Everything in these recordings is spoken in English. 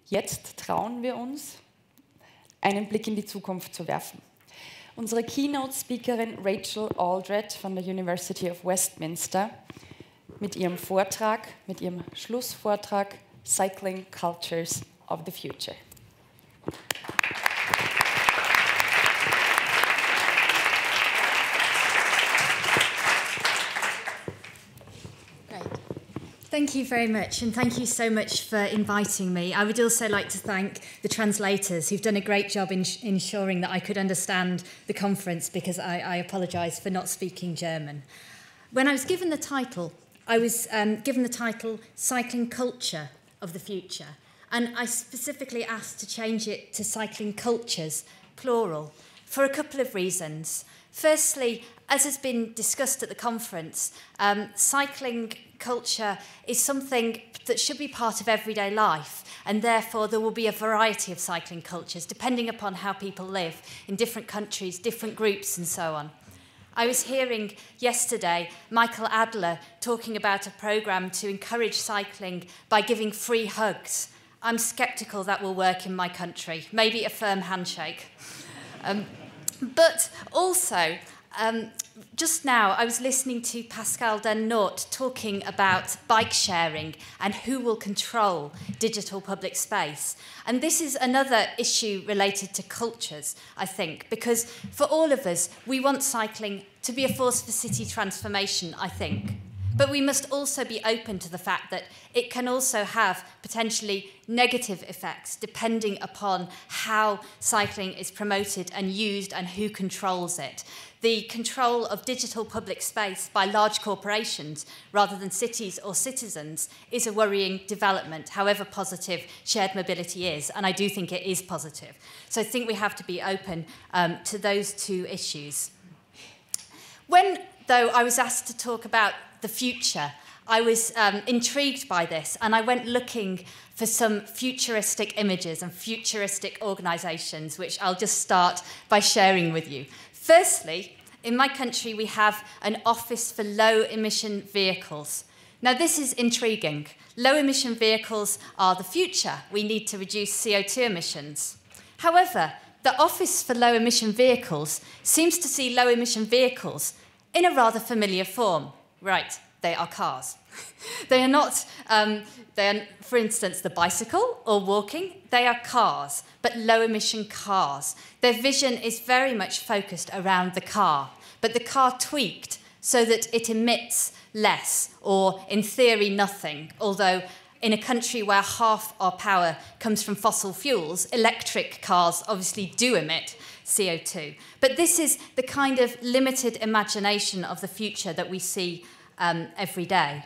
Jetzt trauen wir uns, einen Blick in die Zukunft zu werfen. Unsere Keynote-Speakerin Rachel Aldred von der University of Westminster mit ihrem Vortrag, mit ihrem Schlussvortrag Cycling Cultures of the Future. Thank you very much, and thank you so much for inviting me. I would also like to thank the translators who've done a great job in ensuring that I could understand the conference, because I apologise for not speaking German. When I was given the title, I was given the title Cycling Culture of the Future, and I specifically asked to change it to Cycling Cultures, plural, for a couple of reasons. Firstly, as has been discussed at the conference, cycling culture is something that should be part of everyday life, and therefore there will be a variety of cycling cultures depending upon how people live in different countries, different groups and so on. I was hearing yesterday Michael Adler talking about a programme to encourage cycling by giving free hugs. I'm sceptical that will work in my country, maybe a firm handshake. But also, just now I was listening to Pascal Denort talking about bike sharing and who will control digital public space. And this is another issue related to cultures, I think, because for all of us, we want cycling to be a force for city transformation, I think. But we must also be open to the fact that it can also have potentially negative effects depending upon how cycling is promoted and used and who controls it. The control of digital public space by large corporations rather than cities or citizens is a worrying development, however positive shared mobility is, and I do think it is positive. So I think we have to be open to those two issues. When, though, I was asked to talk about the future, I was intrigued by this, and I went looking for some futuristic images and futuristic organisations, which I'll just start by sharing with you. Firstly, in my country, we have an office for low-emission vehicles. Now, this is intriguing. Low-emission vehicles are the future. We need to reduce CO2 emissions. However, the Office for Low-Emission Vehicles seems to see low-emission vehicles in a rather familiar form. Right, they are cars. They are not, for instance, the bicycle or walking. They are cars, but low-emission cars. Their vision is very much focused around the car, but the car tweaked so that it emits less, or in theory, nothing, although in a country where half our power comes from fossil fuels, electric cars obviously do emit CO2. But this is the kind of limited imagination of the future that we see every day.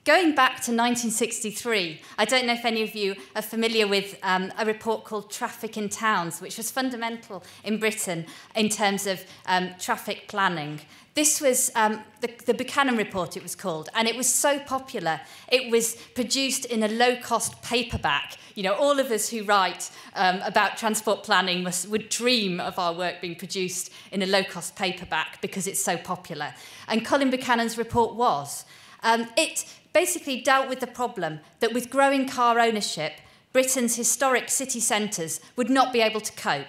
Going back to 1963, I don't know if any of you are familiar with a report called Traffic in Towns, which was fundamental in Britain in terms of traffic planning. This was the Buchanan report, it was called, and it was so popular. It was produced in a low-cost paperback. You know, all of us who write about transport planning would dream of our work being produced in a low-cost paperback because it's so popular. And Colin Buchanan's report was. It basically dealt with the problem that with growing car ownership, Britain's historic city centres would not be able to cope.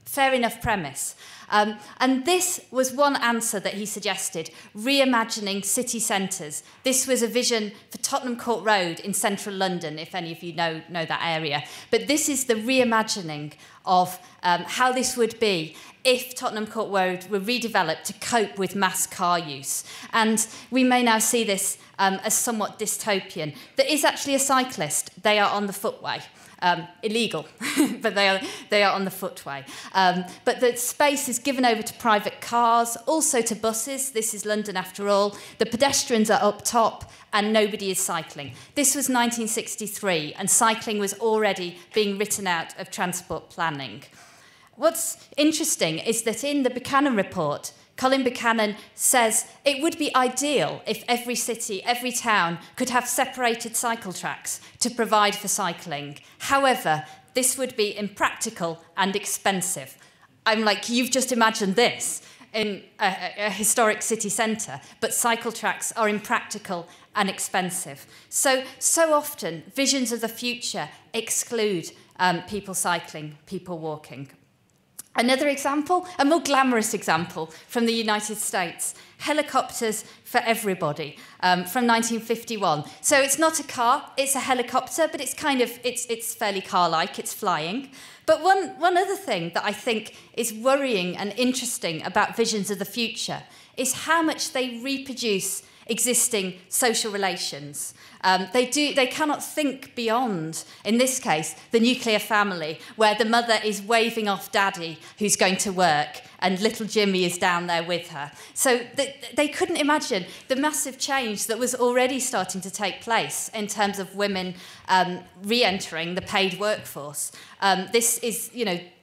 Fair enough premise. And this was one answer that he suggested, reimagining city centres. This was a vision for Tottenham Court Road in central London, if any of you know that area. But this is the reimagining of how this would be if Tottenham Court Road were redeveloped to cope with mass car use. And we may now see this as somewhat dystopian. There is actually a cyclist. They are on the footway. Illegal, but they are on the footway. But the space is given over to private cars, also to buses. This is London after all. The pedestrians are up top and nobody is cycling. This was 1963 and cycling was already being written out of transport planning. What's interesting is that in the Buchanan report, Colin Buchanan says it would be ideal if every city, every town could have separated cycle tracks to provide for cycling. However, this would be impractical and expensive. I'm like, you've just imagined this. in a historic city centre, but cycle tracks are impractical and expensive. So often, visions of the future exclude people cycling, people walking. Another example, a more glamorous example from the United States, helicopters for everybody, from 1951. So it's not a car, it's a helicopter, but it's fairly car-like, it's flying. But one other thing that I think is worrying and interesting about visions of the future is how much they reproduce existing social relations. They cannot think beyond, in this case, the nuclear family, where the mother is waving off daddy who's going to work and little Jimmy is down there with her. So they couldn't imagine the massive change that was already starting to take place in terms of women re-entering the paid workforce. This is,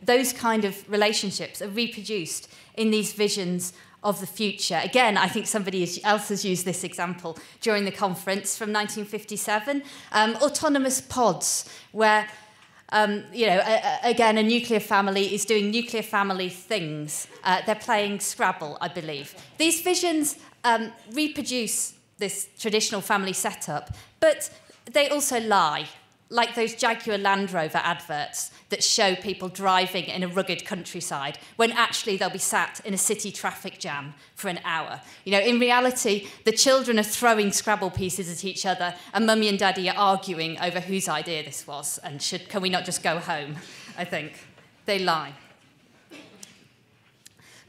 those kind of relationships are reproduced in these visions of the future. Again, I think somebody else has used this example during the conference from 1957. Autonomous pods, where, again, a nuclear family is doing nuclear family things. They're playing Scrabble, I believe. These visions reproduce this traditional family setup, but they also lie, like those Jaguar Land Rover adverts that show people driving in a rugged countryside when actually they'll be sat in a city traffic jam for an hour. In reality, the children are throwing Scrabble pieces at each other and mummy and daddy are arguing over whose idea this was and can we not just go home, I think. They lie.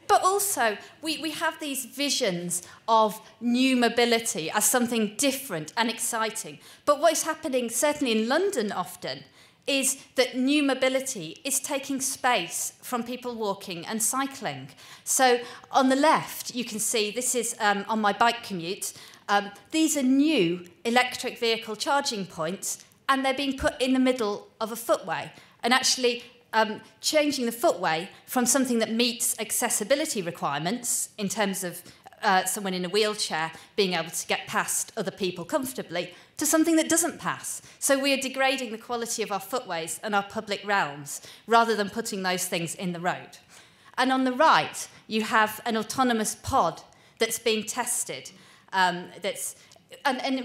But also, we have these visions of new mobility as something different and exciting. But what is happening, certainly in London often, is that new mobility is taking space from people walking and cycling. So on the left, you can see, this is on my bike commute, these are new electric vehicle charging points, and they're being put in the middle of a footway. And actually, changing the footway from something that meets accessibility requirements in terms of someone in a wheelchair being able to get past other people comfortably to something that doesn't pass. So we are degrading the quality of our footways and our public realms rather than putting those things in the road. And on the right, you have an autonomous pod that's being tested. And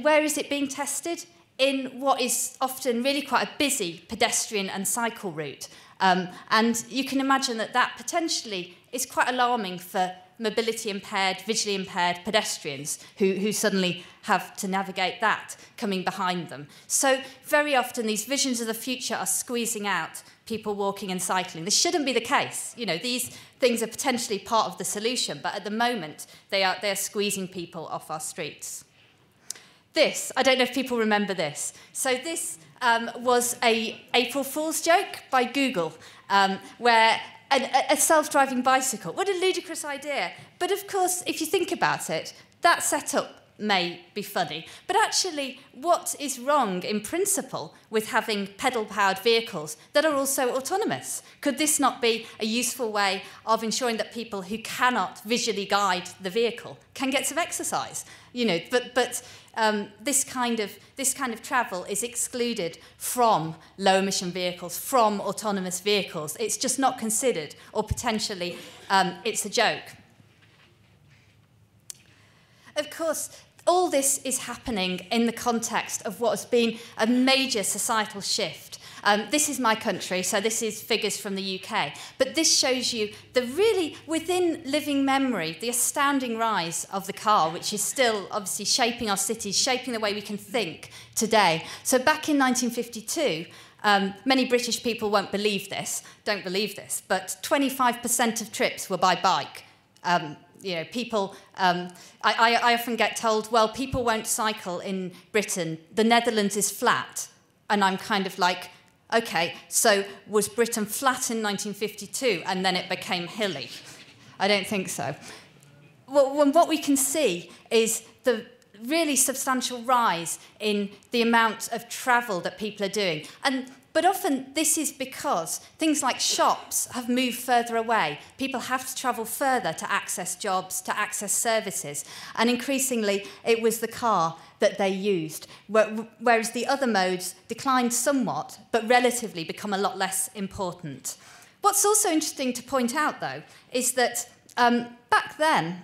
where is it being tested? In what is often really quite a busy pedestrian and cycle route. And you can imagine that potentially is quite alarming for mobility impaired, visually impaired pedestrians who suddenly have to navigate that coming behind them. So very often these visions of the future are squeezing out people walking and cycling. This shouldn't be the case. These things are potentially part of the solution, but at the moment they're squeezing people off our streets. This, I don't know if people remember this. So this was a April Fool's joke by Google, where a self-driving bicycle. What a ludicrous idea. But of course, if you think about it, that setup may be funny. But actually, what is wrong in principle with having pedal-powered vehicles that are also autonomous? Could this not be a useful way of ensuring that people who cannot visually guide the vehicle can get some exercise? But this kind of travel is excluded from low-emission vehicles, from autonomous vehicles. It's just not considered, or potentially it's a joke. Of course, all this is happening in the context of what has been a major societal shift. This is my country, so this is figures from the UK. But this shows you the really, within living memory, the astounding rise of the car, which is still obviously shaping our cities, shaping the way we can think today. So back in 1952, many British people don't believe this, but 25% of trips were by bike. People, I often get told, well, people won't cycle in Britain. The Netherlands is flat. And I'm kind of like, okay, so was Britain flat in 1952 and then it became hilly? I don't think so. Well, what we can see is the really substantial rise in the amount of travel that people are doing. But often this is because things like shops have moved further away. People have to travel further to access jobs, to access services. And increasingly, it was the car that they used, whereas the other modes declined somewhat, but relatively become a lot less important. What's also interesting to point out, though, is that back then,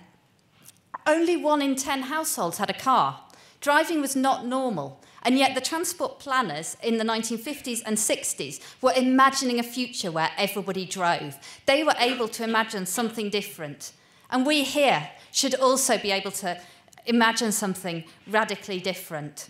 only 1 in 10 households had a car. Driving was not normal. And yet the transport planners in the 1950s and 60s were imagining a future where everybody drove. They were able to imagine something different. And we here should also be able to imagine something radically different.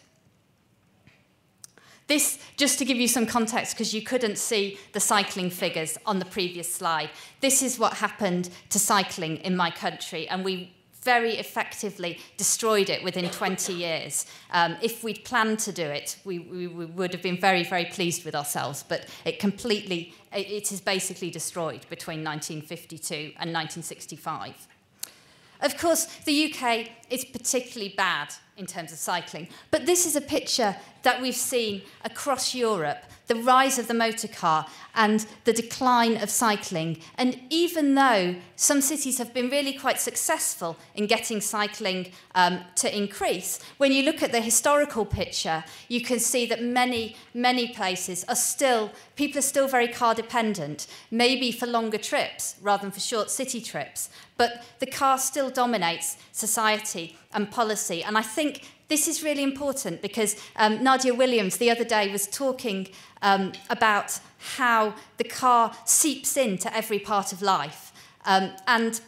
This, just to give you some context, because you couldn't see the cycling figures on the previous slide, this is what happened to cycling in my country, and we very effectively destroyed it within 20 years. If we'd planned to do it, we would have been very, very pleased with ourselves, but it is basically destroyed between 1952 and 1965. Of course, the UK is particularly bad in terms of cycling, but this is a picture that we've seen across Europe, the rise of the motor car and the decline of cycling. And even though some cities have been really quite successful in getting cycling to increase, when you look at the historical picture, you can see that many places people are still very car dependent, maybe for longer trips rather than for short city trips. But the car still dominates society and policy. And I think this is really important because Nadia Williams the other day was talking about how the car seeps into every part of life. And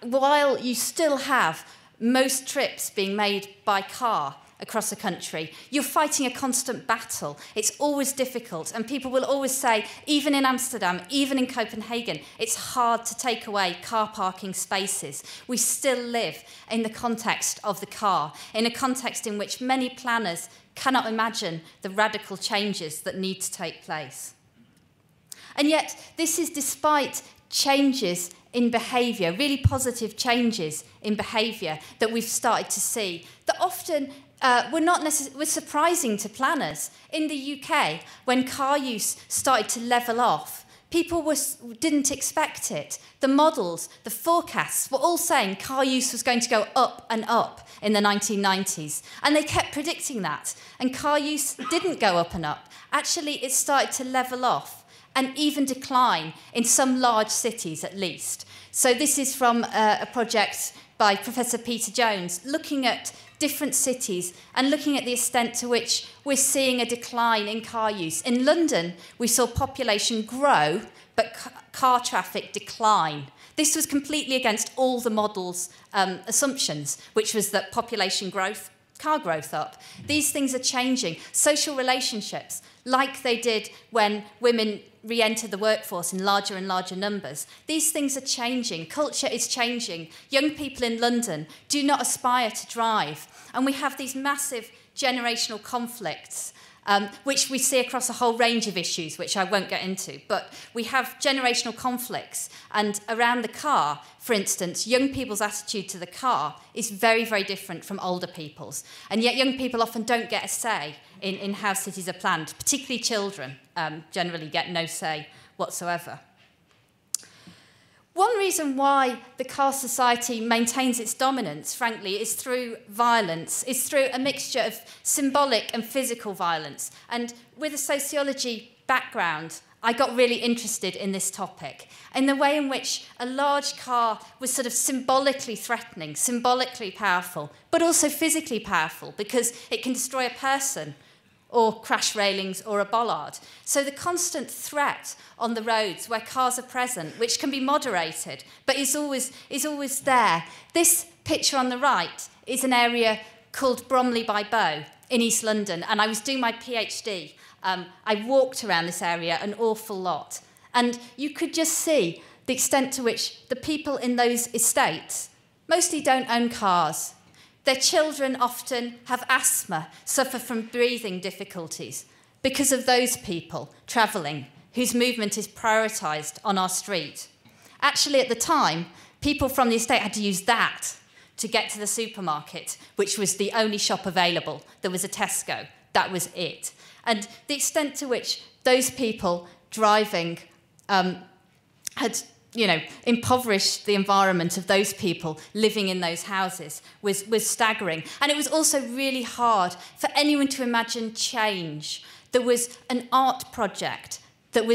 while you still have most trips being made by car across the country, you're fighting a constant battle. It's always difficult, and people will always say, even in Amsterdam, even in Copenhagen, it's hard to take away car parking spaces. We still live in the context of the car, in a context in which many planners cannot imagine the radical changes that need to take place. And yet, this is despite changes in behaviour, really positive changes in behaviour that we've started to see, that often were surprising to planners. In the UK, when car use started to level off, people didn't expect it. The models, the forecasts were all saying car use was going to go up and up in the 1990s. And they kept predicting that. And car use didn't go up and up. Actually, it started to level off and even decline in some large cities at least. So this is from a project by Professor Peter Jones, looking at different cities and looking at the extent to which we're seeing a decline in car use. In London, we saw population grow, but car traffic decline. This was completely against all the models' assumptions, which was that population growth, car growth up. These things are changing. Social relationships, like they did when women re-enter the workforce in larger and larger numbers. These things are changing. Culture is changing. Young people in London do not aspire to drive. And we have these massive generational conflicts, which we see across a whole range of issues, which I won't get into. But we have generational conflicts. And around the car, for instance, young people's attitude to the car is very, very different from older people's. And yet young people often don't get a say in how cities are planned, particularly children generally get no say whatsoever. One reason why the car society maintains its dominance, frankly, is through violence, is through a mixture of symbolic and physical violence. And with a sociology background, I got really interested in this topic, in the way in which a large car was sort of symbolically threatening, symbolically powerful, but also physically powerful, because it can destroy a person or crash railings or a bollard. So the constant threat on the roads where cars are present, which can be moderated, but is always there. This picture on the right is an area called Bromley by Bow in East London, and I was doing my PhD. I walked around this area an awful lot, and you could just see the extent to which the people in those estates mostly don't own cars. Their children often have asthma, suffer from breathing difficulties because of those people travelling whose movement is prioritised on our street. Actually, at the time, people from the estate had to use that to get to the supermarket, which was the only shop available. There was a Tesco. That was it. And the extent to which those people driving had impoverished the environment of those people living in those houses was staggering. And it was also really hard for anyone to imagine change. There was an art project that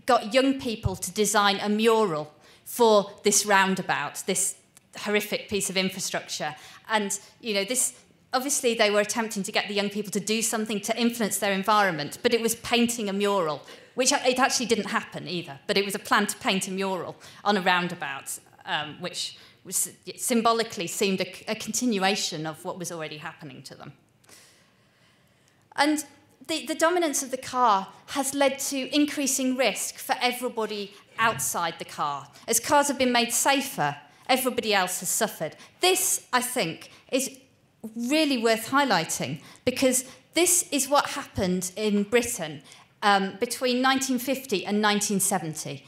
got young people to design a mural for this roundabout, this horrific piece of infrastructure. And, you know, this, obviously they were attempting to get the young people to do something to influence their environment, but it was painting a mural, which it actually didn't happen either, but it was a plan to paint a mural on a roundabout, which was, symbolically seemed a continuation of what was already happening to them. And the dominance of the car has led to increasing risk for everybody outside the car. As cars have been made safer, everybody else has suffered. This, I think, is really worth highlighting, because this is what happened in Britain between 1950 and 1970.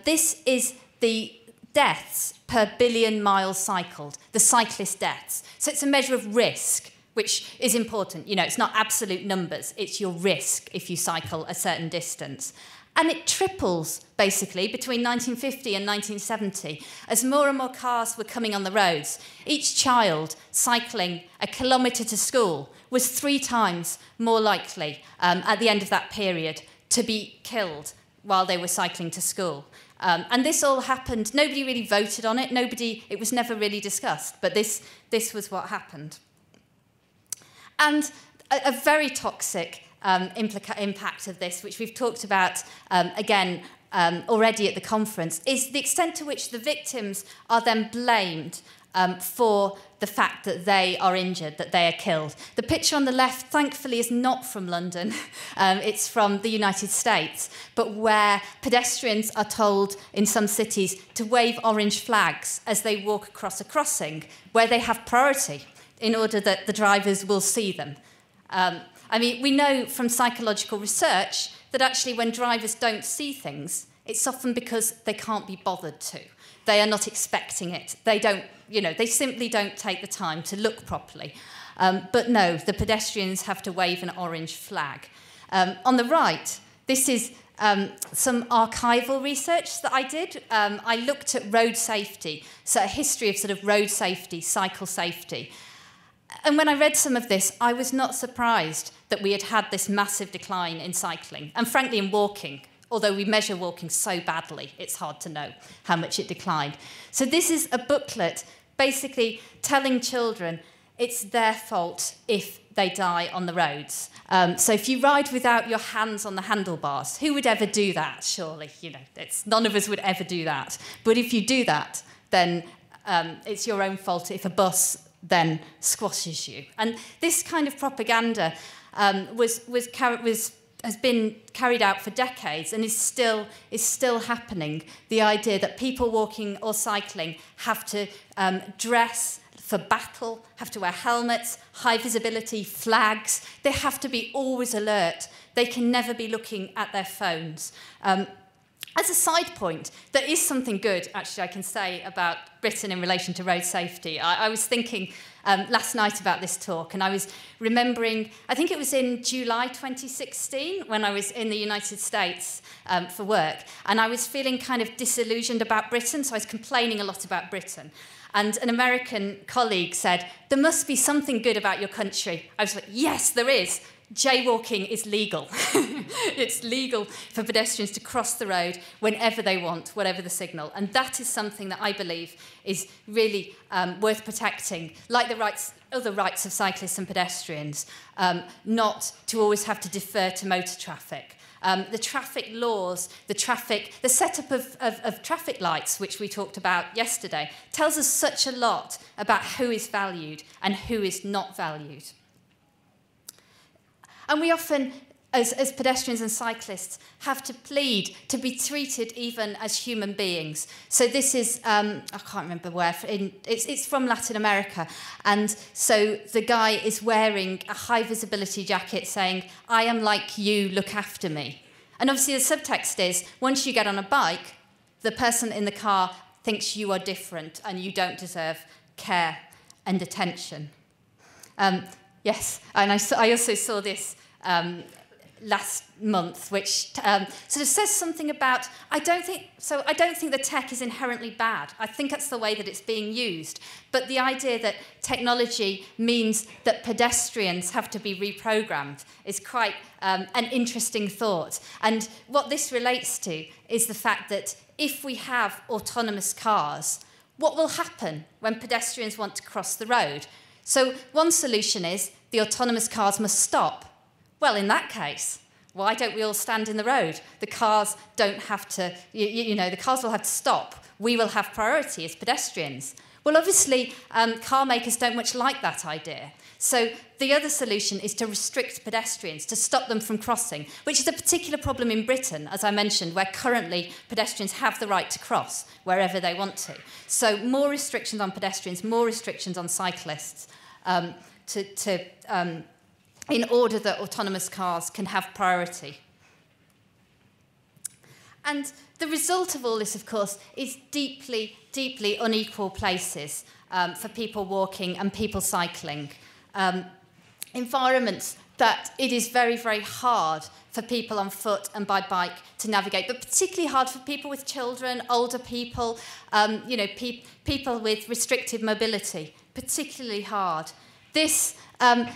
This is the deaths per billion miles cycled, the cyclist deaths. So it's a measure of risk, which is important. You know, it's not absolute numbers, it's your risk if you cycle a certain distance. And it triples, basically, between 1950 and 1970, as more and more cars were coming on the roads. Each child cycling a kilometre to school was 3 times more likely at the end of that period to be killed while they were cycling to school. And this all happened, nobody really voted on it, it was never really discussed, but this was what happened. And a very toxic impact of this, which we've talked about again already at the conference, is the extent to which the victims are then blamed for the fact that they are injured, that they are killed. The picture on the left, thankfully, is not from London. It's from the United States, but where pedestrians are told in some cities to wave orange flags as they walk across a crossing, where they have priority in order that the drivers will see them. I mean, we know from psychological research that actually when drivers don't see things, it's often because they can't be bothered to. They are not expecting it. They don't, you know, they simply don't take the time to look properly. But no, the pedestrians have to wave an orange flag. On the right, this is some archival research that I did. I looked at road safety, so a history of sort of road safety, cycle safety. And when I read some of this, I was not surprised that we had had this massive decline in cycling, and frankly in walking. Although we measure walking so badly, it's hard to know how much it declined. So this is a booklet basically telling children it's their fault if they die on the roads. So if you ride without your hands on the handlebars, who would ever do that, surely? You know, none of us would ever do that. But if you do that, then it's your own fault if a bus then squashes you. And this kind of propaganda has been carried out for decades and is still happening. The idea that people walking or cycling have to dress for battle, have to wear helmets, high visibility, flags. They have to be always alert. They can never be looking at their phones. As a side point, there is something good, actually, I can say about Britain in relation to road safety. I was thinking last night about this talk, and I was remembering, I think it was in July 2016, when I was in the United States for work, and I was feeling kind of disillusioned about Britain, so I was complaining a lot about Britain. And an American colleague said, "There must be something good about your country." I was like, yes, there is. Jaywalking is legal. It's legal for pedestrians to cross the road whenever they want, whatever the signal. And that is something that I believe is really worth protecting, like other rights of cyclists and pedestrians, not to always have to defer to motor traffic. The traffic laws, the setup of traffic lights, which we talked about yesterday, tells us such a lot about who is valued and who is not valued. And we often, as pedestrians and cyclists, have to plead to be treated even as human beings. So this is, I can't remember where, it's from Latin America. And so the guy is wearing a high visibility jacket saying, "I am like you, look after me." And obviously the subtext is, once you get on a bike, the person in the car thinks you are different and you don't deserve care and attention. Yes, and I also saw this last month, which sort of says something about, I don't think the tech is inherently bad. I think that's the way that it's being used. But the idea that technology means that pedestrians have to be reprogrammed is quite an interesting thought. And what this relates to is the fact that if we have autonomous cars, what will happen when pedestrians want to cross the road? So one solution is the autonomous cars must stop. Well, in that case, why don't we all stand in the road? The cars don't have to, the cars will have to stop. We will have priority as pedestrians. Well, obviously, car makers don't much like that idea. So the other solution is to restrict pedestrians, to stop them from crossing, which is a particular problem in Britain, as I mentioned, where currently pedestrians have the right to cross wherever they want to. So more restrictions on pedestrians, more restrictions on cyclists, in order that autonomous cars can have priority. And the result of all this, of course, is deeply, deeply unequal places for people walking and people cycling. Environments that it is very, very hard for people on foot and by bike to navigate, but particularly hard for people with children, older people, people with restricted mobility, particularly hard. This, and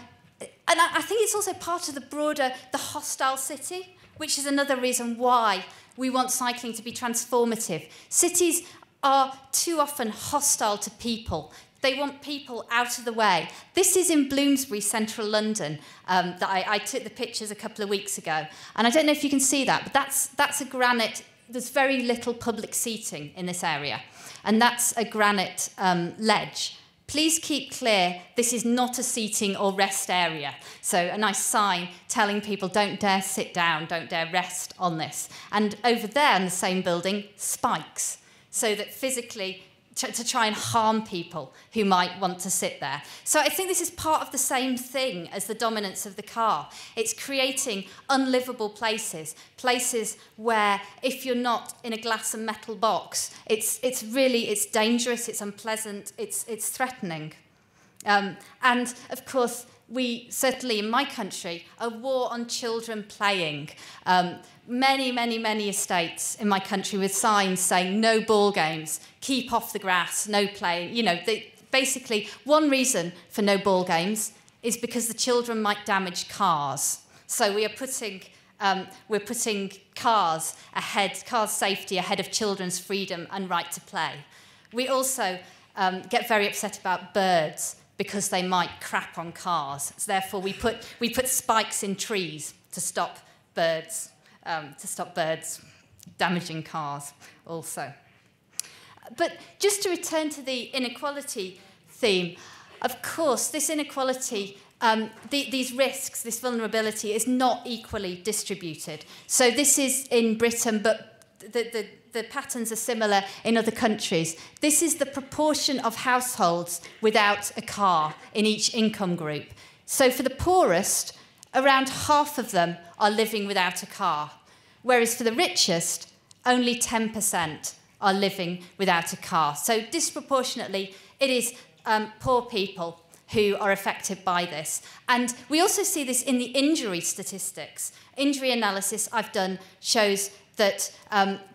I think it's also part of the hostile city, which is another reason why we want cycling to be transformative. Cities are too often hostile to people. They want people out of the way. This is in Bloomsbury, central London, that I took the pictures a couple of weeks ago. And I don't know if you can see that, but that's a granite. There's very little public seating in this area. And that's a granite ledge. Please keep clear, this is not a seating or rest area. So a nice sign telling people don't dare sit down, don't dare rest on this. And over there in the same building, spikes, so that physically to try and harm people who might want to sit there. So I think this is part of the same thing as the dominance of the car. It's creating unlivable places, places where if you're not in a glass and metal box, it's dangerous, it's unpleasant, it's threatening. And of course, we certainly in my country, a war on children playing. Many estates in my country with signs saying no ball games, keep off the grass, no playing. Basically, one reason for no ball games is because the children might damage cars. So we're putting cars safety ahead of children's freedom and right to play. We also get very upset about birds because they might crap on cars. So therefore, we put spikes in trees to stop birds. Damaging cars also. But just to return to the inequality theme, of course, this inequality, these risks, this vulnerability is not equally distributed. So this is in Britain, but the patterns are similar in other countries. This is the proportion of households without a car in each income group. So for the poorest, around half of them are living without a car, whereas for the richest, only 10% are living without a car. So disproportionately, it is poor people who are affected by this. And we also see this in the injury statistics. Injury analysis I've done shows that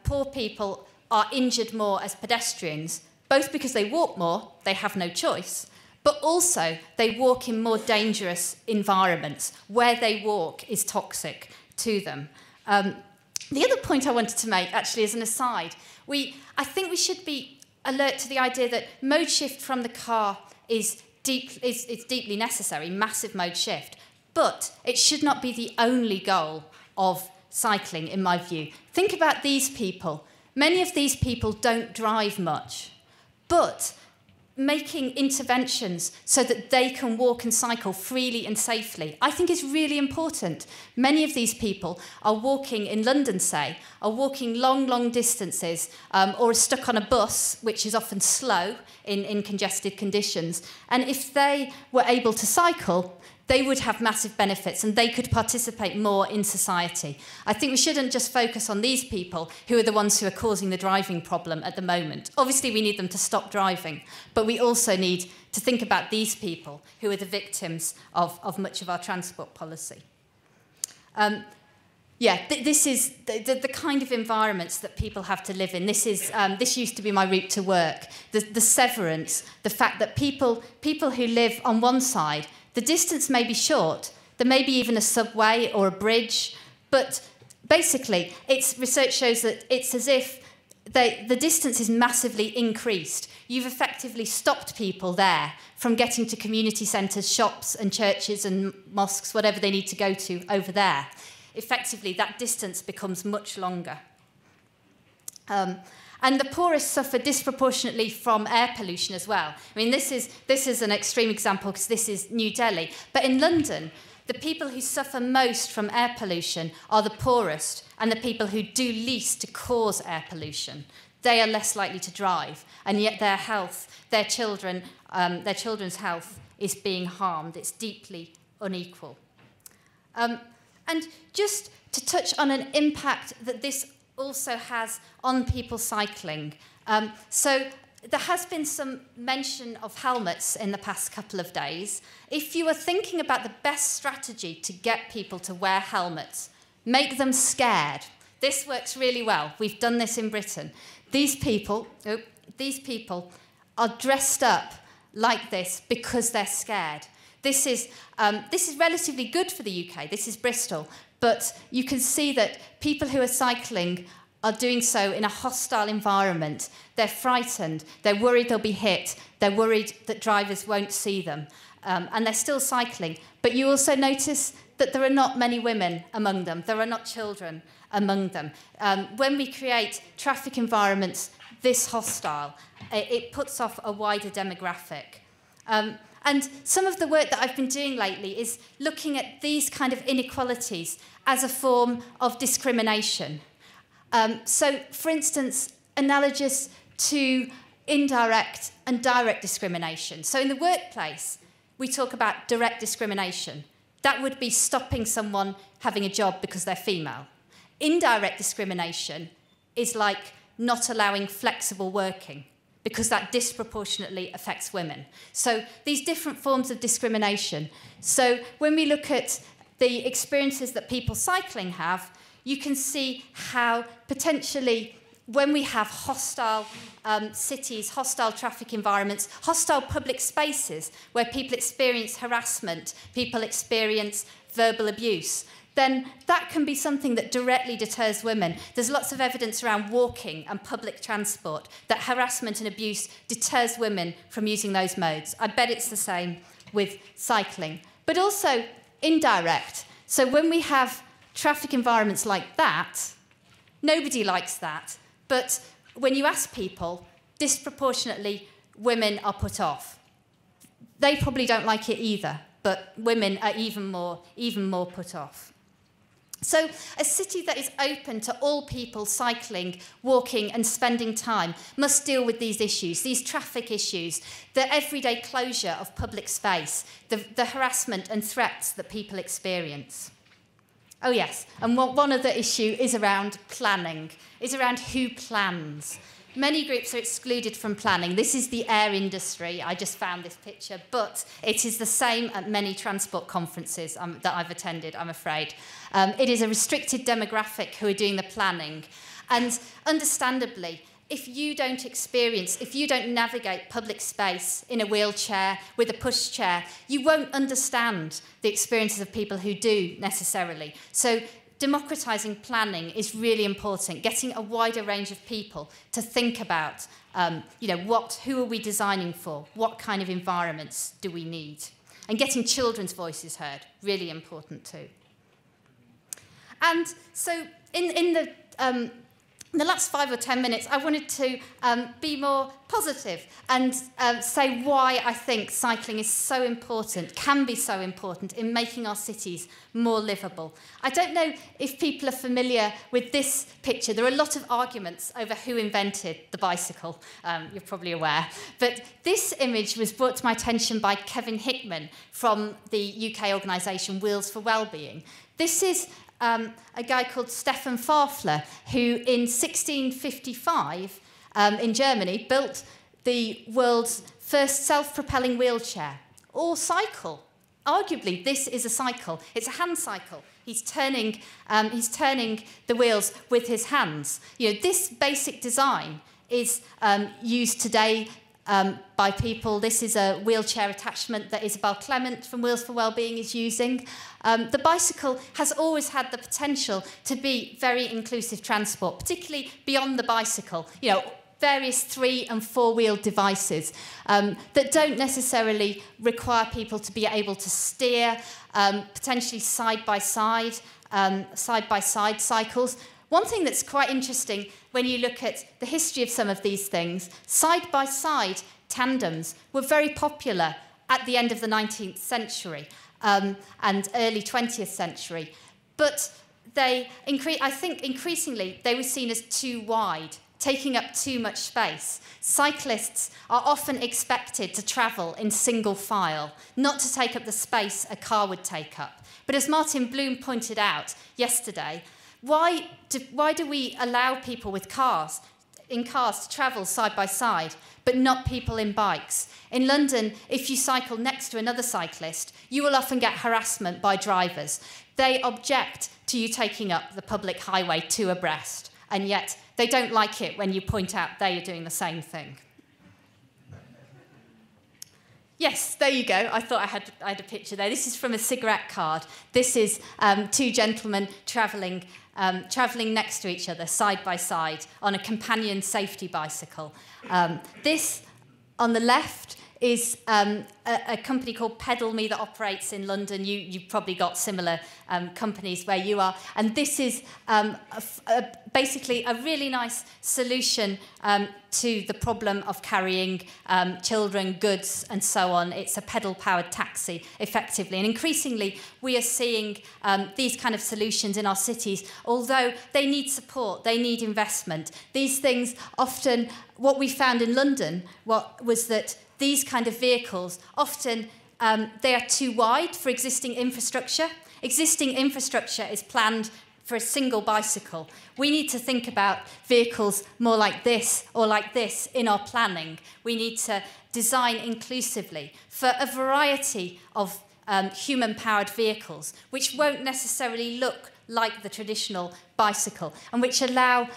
poor people are injured more as pedestrians, both because they walk more, they have no choice, but also they walk in more dangerous environments. Where they walk is toxic to them. The other point I wanted to make, actually, as an aside, I think we should be alert to the idea that mode shift from the car is deeply necessary, massive mode shift, but it should not be the only goal of cycling, in my view. Think about these people. Many of these people don't drive much, but making interventions so that they can walk and cycle freely and safely, I think is really important. Many of these people are walking in London, say, are walking long distances, or are stuck on a bus, which is often slow in congested conditions. And if they were able to cycle, they would have massive benefits and they could participate more in society. I think we shouldn't just focus on these people who are the ones who are causing the driving problem at the moment. Obviously, we need them to stop driving, but we also need to think about these people who are the victims of much of our transport policy. This is the kind of environments that people have to live in. This used to be my route to work. The severance, the fact that people who live on one side, the distance may be short, there may be even a subway or a bridge, but basically, research shows that it's as if the distance is massively increased. You've effectively stopped people there from getting to community centres, shops and churches and mosques, whatever they need to go to over there. Effectively, that distance becomes much longer. And the poorest suffer disproportionately from air pollution as well. I mean, this is an extreme example because this is New Delhi. But in London, the people who suffer most from air pollution are the poorest and the people who do least to cause air pollution. They are less likely to drive, and yet their health, their children's health is being harmed. It's deeply unequal. And just to touch on an impact that this also has on people cycling. So there has been some mention of helmets in the past couple of days. If you are thinking about the best strategy to get people to wear helmets, make them scared. This works really well. We've done this in Britain. These people are dressed up like this because they're scared. This is relatively good for the UK. This is Bristol. But you can see that people who are cycling are doing so in a hostile environment. They're frightened. They're worried they'll be hit. They're worried that drivers won't see them. And they're still cycling. But you also notice that there are not many women among them. There are not children among them. When we create traffic environments this hostile, it puts off a wider demographic. And some of the work that I've been doing lately is looking at these kind of inequalities as a form of discrimination. So, for instance, analogous to indirect and direct discrimination. So in the workplace, we talk about direct discrimination. That would be stopping someone having a job because they're female. Indirect discrimination is like not allowing flexible working, because that disproportionately affects women. So these different forms of discrimination. So when we look at the experiences that people cycling have, you can see how potentially when we have hostile cities, hostile traffic environments, hostile public spaces where people experience harassment, people experience verbal abuse, then that can be something that directly deters women. There's lots of evidence around walking and public transport that harassment and abuse deters women from using those modes. I bet it's the same with cycling. But also indirect. So when we have traffic environments like that, nobody likes that. But when you ask people, disproportionately, women are put off. They probably don't like it either, but women are even more put off. So a city that is open to all people cycling, walking and spending time must deal with these issues, these traffic issues, the everyday closure of public space, the harassment and threats that people experience. Oh yes, and one other issue is around planning, is around who plans. Many groups are excluded from planning. This is the air industry. I just found this picture, but it is the same at many transport conferences that I've attended, I'm afraid. It is a restricted demographic who are doing the planning. And understandably, if you don't navigate public space in a wheelchair, with a pushchair, you won't understand the experiences of people who do necessarily. So democratising planning is really important, getting a wider range of people to think about, who are we designing for? What kind of environments do we need? And getting children's voices heard, really important too. And so in the last 5 or 10 minutes, I wanted to be more positive and say why I think cycling is so important, can be so important in making our cities more livable. I don't know if people are familiar with this picture. There are a lot of arguments over who invented the bicycle. You're probably aware. But this image was brought to my attention by Kevin Hickman from the UK organisation Wheels for Wellbeing. This is a guy called Stefan Farfler, who in 1655 in Germany built the world's first self-propelling wheelchair, or cycle. Arguably, this is a cycle. It's a hand cycle. He's turning the wheels with his hands. This basic design is used today by people. This is a wheelchair attachment that Isabel Clement from Wheels for Wellbeing is using. The bicycle has always had the potential to be very inclusive transport, particularly beyond the bicycle. You know, various 3- and 4-wheeled devices that don't necessarily require people to be able to steer, potentially side-by-side cycles. One thing that's quite interesting when you look at the history of some of these things, side-by-side tandems were very popular at the end of the 19th century and early 20th century. But I think increasingly they were seen as too wide, taking up too much space. Cyclists are often expected to travel in single file, not to take up the space a car would take up. But as Martin Bloom pointed out yesterday, why do we allow people with cars to travel side by side, but not people in bikes? In London, if you cycle next to another cyclist, you will often get harassment by drivers. They object to you taking up the public highway 2 abreast, and yet they don't like it when you point out they are doing the same thing. Yes, there you go. I thought I had a picture there. This is from a cigarette card. This is 2 gentlemen travelling next to each other, side by side, on a companion safety bicycle. This, on the left, is a company called Pedal Me that operates in London. You've probably got similar companies where you are. And this is basically a really nice solution to the problem of carrying children, goods, and so on. It's a pedal-powered taxi, effectively. And increasingly, we are seeing these kind of solutions in our cities, although they need support, they need investment. These things often, what we found in London was that these kind of vehicles, often they are too wide for existing infrastructure. Existing infrastructure is planned for a single bicycle. We need to think about vehicles more like this or like this in our planning. We need to design inclusively for a variety of human-powered vehicles, which won't necessarily look like the traditional bicycle, and which allow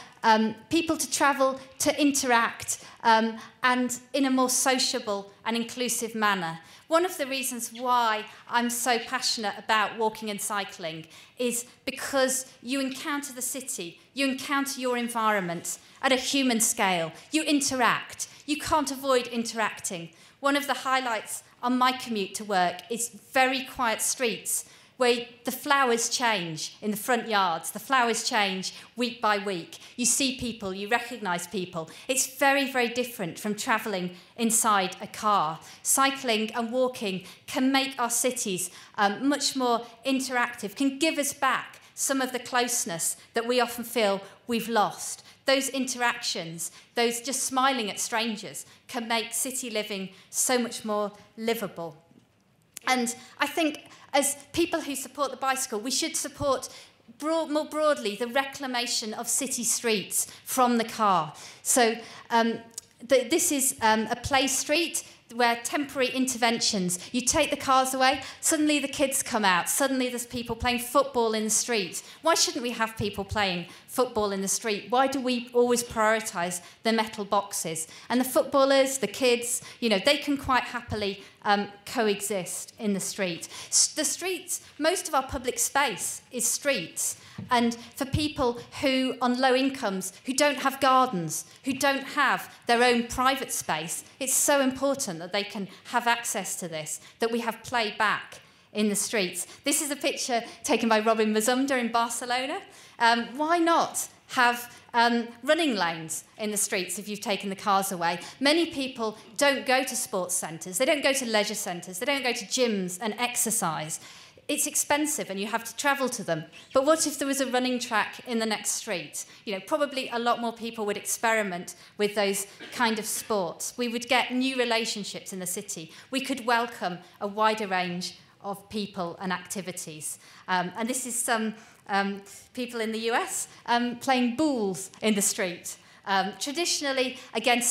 people to travel, to interact, and in a more sociable and inclusive manner. One of the reasons why I'm so passionate about walking and cycling is because you encounter the city, you encounter your environment at a human scale, you interact. You can't avoid interacting. One of the highlights on my commute to work is very quiet streets where the flowers change in the front yards. The flowers change week by week. You see people, you recognise people. It's very, very different from travelling inside a car. Cycling and walking can make our cities much more interactive, can give us back some of the closeness that we often feel we've lost. Those interactions, those just smiling at strangers, can make city living so much more livable. And I think as people who support the bicycle, we should support more broadly the reclamation of city streets from the car. So this is a play street where temporary interventions, you take the cars away, suddenly the kids come out, suddenly there's people playing football in the street. Why shouldn't we have people playing football in the street? Why do we always prioritise the metal boxes? And the footballers, the kids, you know, they can quite happily coexist in the street. The streets, most of our public space is streets. And for people who, on low incomes, who don't have gardens, who don't have their own private space, it's so important that they can have access to this, that we have play back in the streets. This is a picture taken by Robin Mazumder in Barcelona. Why not have running lanes in the streets if you've taken the cars away? Many people don't go to sports centres, they don't go to leisure centres, they don't go to gyms and exercise. It's expensive and you have to travel to them. But what if there was a running track in the next street? You know, probably a lot more people would experiment with those kind of sports. We would get new relationships in the city. We could welcome a wider range of people and activities. And this is some people in the US playing bowls in the street. Traditionally, again,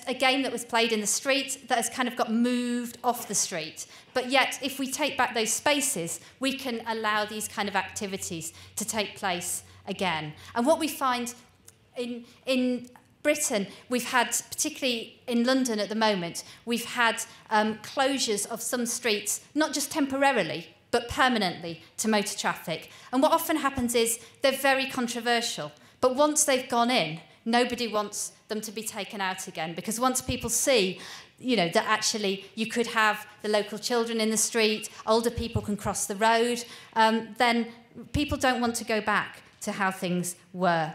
a game that was played in the street that has kind of got moved off the street. But yet, if we take back those spaces, we can allow these kind of activities to take place again. And what we find in Britain, we've had, particularly in London at the moment, we've had closures of some streets, not just temporarily, but permanently to motor traffic. And what often happens is they're very controversial. But once they've gone in, nobody wants them to be taken out again, because once people see, you know, that actually you could have the local children in the street, older people can cross the road, then people don't want to go back to how things were.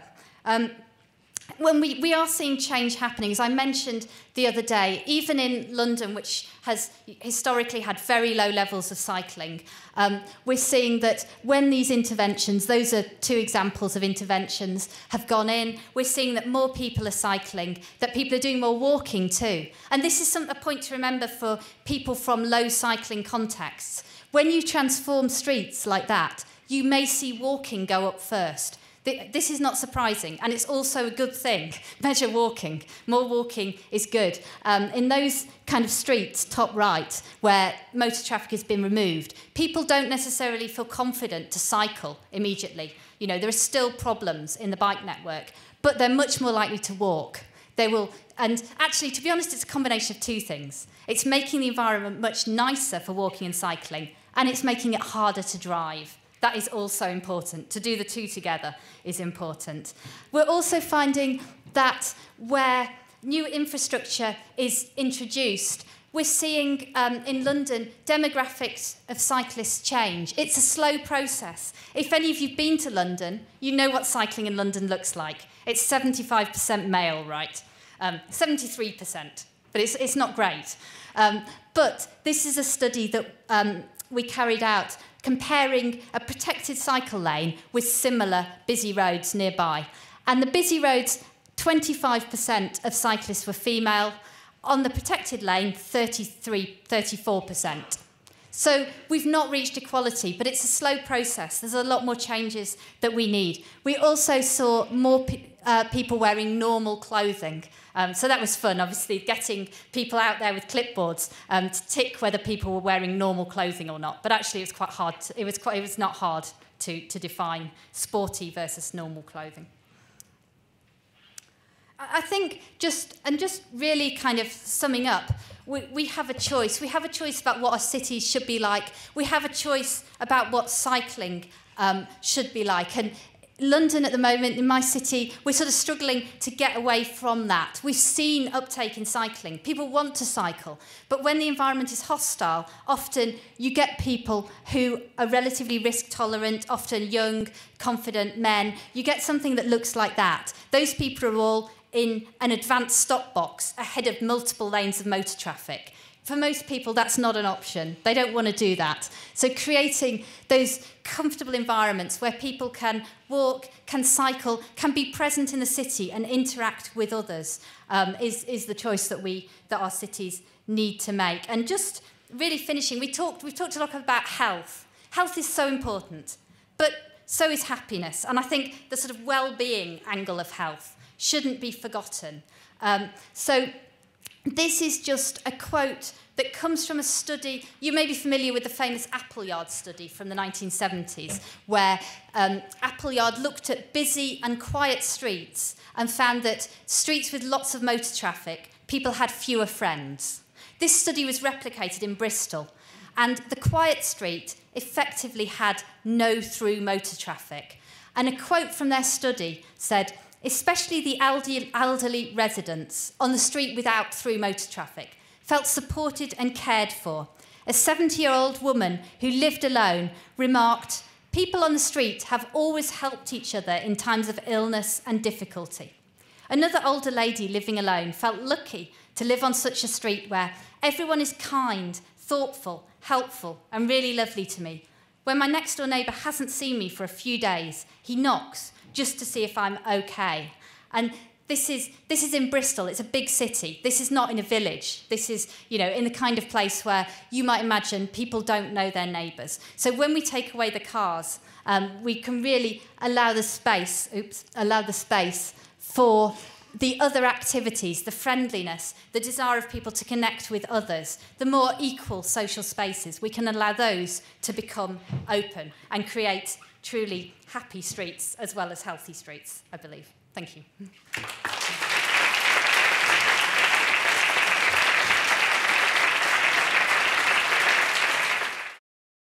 When we are seeing change happening, as I mentioned the other day, even in London, which has historically had very low levels of cycling, we're seeing that when these interventions, those are two examples of interventions, have gone in, we're seeing that more people are cycling, that people are doing more walking too. And this is a point to remember for people from low cycling contexts. When you transform streets like that, you may see walking go up first. This is not surprising, and it's also a good thing. Measure walking. More walking is good. In those kind of streets, top right, where motor traffic has been removed, people don't necessarily feel confident to cycle immediately. You know, there are still problems in the bike network, but they're much more likely to walk. They will, and actually, to be honest, it's a combination of two things. It's making the environment much nicer for walking and cycling, and it's making it harder to drive. That is also important. To do the two together is important. We're also finding that where new infrastructure is introduced, we're seeing in London demographics of cyclists change. It's a slow process. If any of you've been to London, you know what cycling in London looks like. It's 75% male, right? 73%, but it's not great. But this is a study that we carried out comparing a protected cycle lane with similar busy roads nearby. And the busy roads, 25% of cyclists were female. On the protected lane, 34%. So we've not reached equality, but it's a slow process. There's a lot more changes that we need. We also saw more people wearing normal clothing. So that was fun, obviously, getting people out there with clipboards to tick whether people were wearing normal clothing or not. But actually, it was quite hard. It was not hard to define sporty versus normal clothing. I think just really kind of summing up, we have a choice. We have a choice about what our cities should be like. We have a choice about what cycling should be like. And London at the moment, in my city, we're sort of struggling to get away from that. We've seen uptake in cycling. People want to cycle. But when the environment is hostile, often you get people who are relatively risk tolerant, often young, confident men. You get something that looks like that. Those people are all in an advanced stop box ahead of multiple lanes of motor traffic. For most people, that's not an option. They don't want to do that. So creating those comfortable environments where people can walk, can cycle, can be present in the city and interact with others is the choice that our cities need to make. And just really finishing, we've talked a lot about health. Health is so important, but so is happiness. And I think the sort of well-being angle of health shouldn't be forgotten. So this is just a quote that comes from a study. You may be familiar with the famous Appleyard study from the 1970s, where Appleyard looked at busy and quiet streets and found that streets with lots of motor traffic, people had fewer friends. This study was replicated in Bristol, and the quiet street effectively had no through motor traffic. And a quote from their study said, especially the elderly residents on the street without through motor traffic felt supported and cared for. A 70-year-old woman who lived alone remarked, "People on the street have always helped each other in times of illness and difficulty." Another older lady living alone felt lucky to live on such a street where everyone is kind, thoughtful, helpful, and really lovely to me. When my next-door neighbour hasn't seen me for a few days, he knocks just to see if I'm okay. And this is in Bristol. It's a big city. This is not in a village. This is, in the kind of place where you might imagine people don't know their neighbours. So when we take away the cars, we can really allow the space for the other activities, the friendliness, the desire of people to connect with others, the more equal social spaces. We can allow those to become open and create truly happy streets as well as healthy streets, I believe. Thank you.